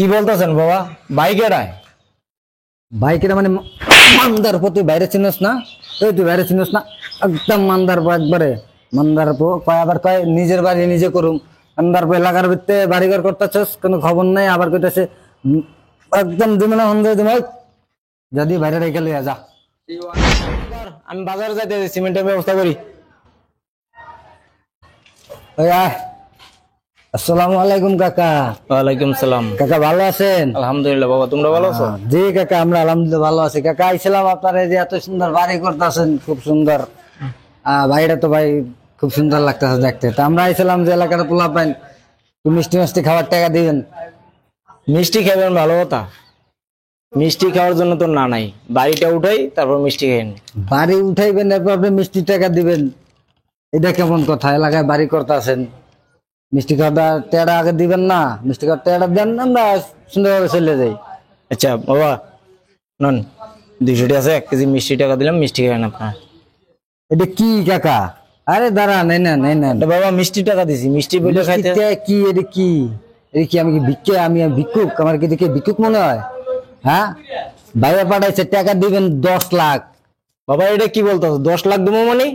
কি বলতেছেন বাবা? বাইকেরায় বাইকেরা মানে মান্দার পো, তুই বাইরে চিনিস না? তুই বাইরে চিনিস না? একদম মান্দার পো, একবারে মান্দার পো। কয় আবার কয় নিজের বাড়ি নিজে করুম। মান্দার পো এলাকার ভিতরে বাড়িঘর করতেছস, কোনো খবর নাই। আবার কইতেছে একদম দিবে না হন্দ দিবে। যদি বাইরে রেখে লইয়া যা। আমি বাজারে যাইতে সিমেন্টের ব্যবস্থা করি। ওই আয়। আসসালামু আলাইকুম কাকা। ওয়ালাইকুম সালাম। কাকা ভালো আছেন? আলহামদুলিল্লাহ। বাবা তোমরা ভালো আছো? জি কাকা, আমরা আলহামদুলিল্লাহ ভালো আছি। কাকা আইছিলাম আপনার এই যে এত সুন্দর বাড়ি করতেছেন, খুব সুন্দর। বাড়িটা তো ভাই খুব সুন্দর লাগতেছে দেখতে। তা আমরা আইছিলাম যে এলাকাটা পোলা পাইন, মিষ্টি মিষ্টি খাবার টাকা দিবেন। মিষ্টি খাবেন, ভালো কথা। মিষ্টি খাওয়ার জন্য তো না নাই, বাড়িটা উঠাই তারপর মিষ্টি খাইন। বাড়ি উঠাইবেন, এরপর আপনি মিষ্টি টাকা দিবেন, এটা কেমন কথা? এলাকায় বাড়ি করতেছেন, মিষ্টি খাওয়াটা টেড়া আগে দিবেন না? মিষ্টি খাওয়ার টেড়া দেন না, আমরা সুন্দরভাবে চলে যাই। আচ্ছা বাবা নন, 200 টাকা আছে, 1 কেজি মিষ্টি টাকা দিলাম, মিষ্টি খাইন আপনার। এটা কি কাকা? আরে দাঁড়া, নেই না নেই না বাবা মিষ্টি টাকা দিছি, মিষ্টি বইলে খাইতে। কি এটা কি? এটা কি? আমি কি ভিক্ষে? আমি ভিক্ষুক? আমার কি দেখে ভিক্ষুক মনে হয়? হ্যাঁ, বাইরে পাঠাইছে, টাকা দিবেন 10 লাখ। বাবা এটা কি বলতো? 10 লাখ দেবো মানে?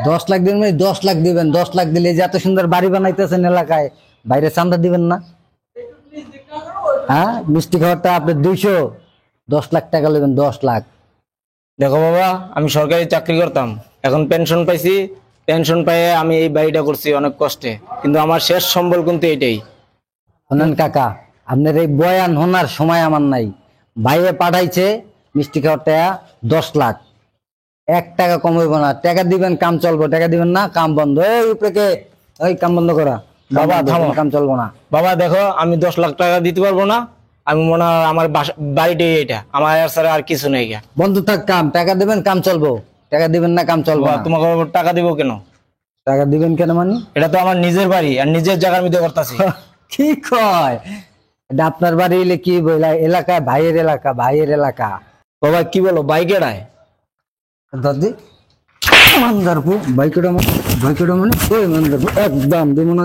10 লাখ দিবেন মানে 10 লাখ দিবেন। 10 লাখ দিলে যে এত সুন্দর বাড়ি বানাইতেছেন এলাকায়, বাইরে চান্দা দিবেন না? হ্যাঁ, মিষ্টি খাওয়াটা আপনি 200, 10 লাখ টাকা নেবেন, 10 লাখ। দেখো বাবা, আমি সরকারি চাকরি করতাম, এখন পেনশন পাইছি। পেনশন পাইয়ে আমি এই বাড়িটা করছি অনেক কষ্টে, কিন্তু আমার শেষ সম্বল কিন্তু এটাই। শোনেন কাকা, আপনার এই বয়ান শোনার সময় আমার নাই। বাইরে পাঠাইছে মিষ্টি খাওয়ার টাকা 10 লাখ, 1 টাকা কম হইব না। টাকা দিবেন, কাম চলবো। টাকা দিবেন না, কাম বন্ধ। এই উপরে ওই কাম বন্ধ করা। বাবা থামো, কাম চলবো না। বাবা দেখো, আমি 10 লাখ টাকা দিতে পারবো না। আমি মনে হয় আমার বাড়িটাই এটা, আমার আর ছাড়া আর কিছু নেই। বন্ধ থাক কাম। টাকা দিবেন, কাম চলবো। টাকা দিবেন না, কাম চলবো না। তোমাকে টাকা দিব কেন? টাকা দিবেন কেন মানে? এটা তো আমার নিজের বাড়ি আর নিজের জায়গার মধ্যে করতেছি। কি কয়? এটা আপনার বাড়ি হইলে কি বলে? এলাকা ভাইয়ের এলাকা, ভাইয়ের এলাকা। বাবা কি বলো, বাইকেরায় দাদি মানদারপু বাইকটা মানে, বাইকটা মানে ওই মানদারপু একদম দিব না।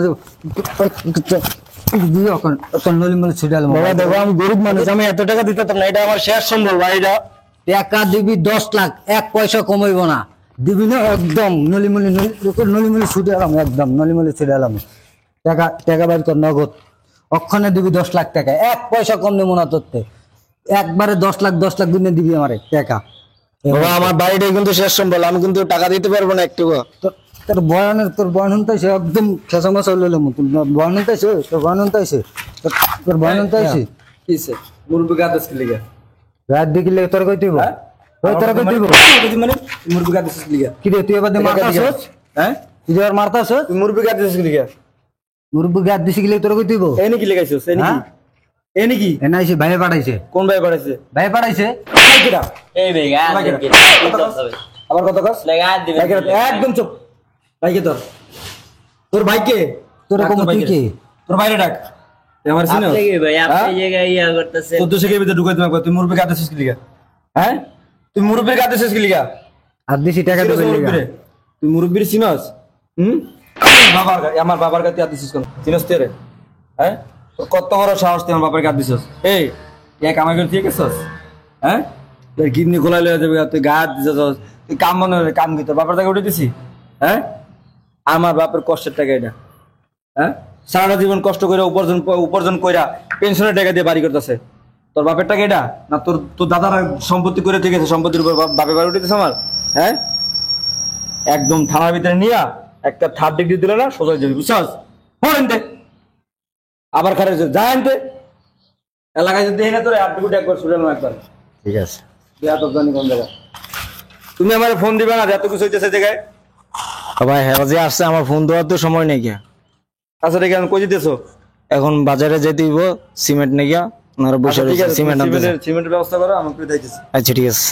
বাবা দেখো, আমি গরিব মানুষ, আমি এত টাকা দিতে পারতাম না। এটা আমার শেষ সম্বল বাড়িটা। টাকা দিবি 10 লাখ, 1 পয়সা কমাইব না। দিবি না একদম নলিমলি নলিমলি ছুটে এলাম, একদম নলিমলি ছুটে এলাম। টাকা টাকা বাইর কর, নগদ অক্ষণে দিবি 10 লাখ টাকা। 1 পয়সা কম নেবো না তোর। একবারে 10 লাখ, 10 লাখ দিনে দিবি আমারে টাকা। বাবা আমার বাড়িটাই কিন্তু শেষ সম্বল, আমি কিন্তু টাকা দিতে পারবো না একটু। তোর বয়ান তাইছে একদম খেসামা চললাম। বয়ান তাইছে, তোর বয়ান তাইছে, তোর বয়ান তাইছে কিসে মুরগি গাদস কি লিগা রাত দেখিলে তোর কই দিব? ওই তোর কই দিব মানে মুরগি গাদস কি লিগা? কি রে তুই এবার মারতাছস? হ্যাঁ, তুই এবার মারতাছস? তুই মুরগি গাদস কি লিগা? মুরগি গাদ দিছি গিলে তোর কই দিব? এই নাকি লাগাইছস? এই নাকি? এই নাকি? এনাইছে ভাই পাঠাইছে। কোন ভাই পাঠাইছে? ভাই পাঠাইছে। কিরা? এই বেগা আবার কত কস? লাগা দিবেন। একদম চুপ। ভাইকে তোর ভাইকে তোর কম তুই কি? তোর বাইরে ডাক। আমার সিনো আপনি কি ভাই, আপনি জায়গায় ইয়া করতেছেন? 1400 কে ভিতরে ঢুকাই তোমাকে। তুই মুরগি গাদস কি লিগা? হ্যাঁ, তুই মুরগি গাদস কি লিগা? আর দিছি টাকা দিবি লাগা। তুই মুরব্বির চিনস? আমার বাবার কাছে আদিস কোন চিনস তেরে? হ্যাঁ, তোর কত বড় সাহস তুই আমার বাবার কাছে দিছস? এই এক আমার কাছে ঠিক আছস? হ্যাঁ, তোর কিডনি খোলাই লয়ে যাবে, তুই গা দিছস। তুই কাম মনে কাম কি তোর বাবার টাকা উঠে দিছি? হ্যাঁ, আমার বাপের কষ্টের টাকা এটা। হ্যাঁ, সারা জীবন কষ্ট করে উপার্জন কইরা পেনশনের টাকা দিয়ে বাড়ি করতেছে। তোর বাপের টাকা এটা না? তোর তোর দাদারা সম্পত্তি করে ঠিক আছে, সম্পত্তির উপর বাপে বাড়ি উঠেছে আমার। হ্যাঁ, একদম থানার ভিতরে নিয়া একটা 3rd ডিগ্রি দিলে না সোজা যাবি, বুঝছস? হরেনতে আবার খারে যা আনতে এলাকায় যদি দেখি না তোর 8 ডিগ্রি একবার শুনে একবার। ঠিক আছে, বিয়া তো জানি কোন জায়গা। তুমি আমার ফোন দিবে না এত কিছু হইতেছে জায়গায়? বাবা হ্যাঁ যে আসছে, আমার ফোন দেওয়ার তো সময় নেই গিয়া। আচ্ছা ঠিক আছে, কই দিতেছো? এখন বাজারে যেতে হইব, সিমেন্ট নেই গিয়া। ওনারা বসে রয়েছে, সিমেন্টের সিমেন্টের ব্যবস্থা করো, আমাকে দিতেছি। আচ্ছা ঠিক আছে।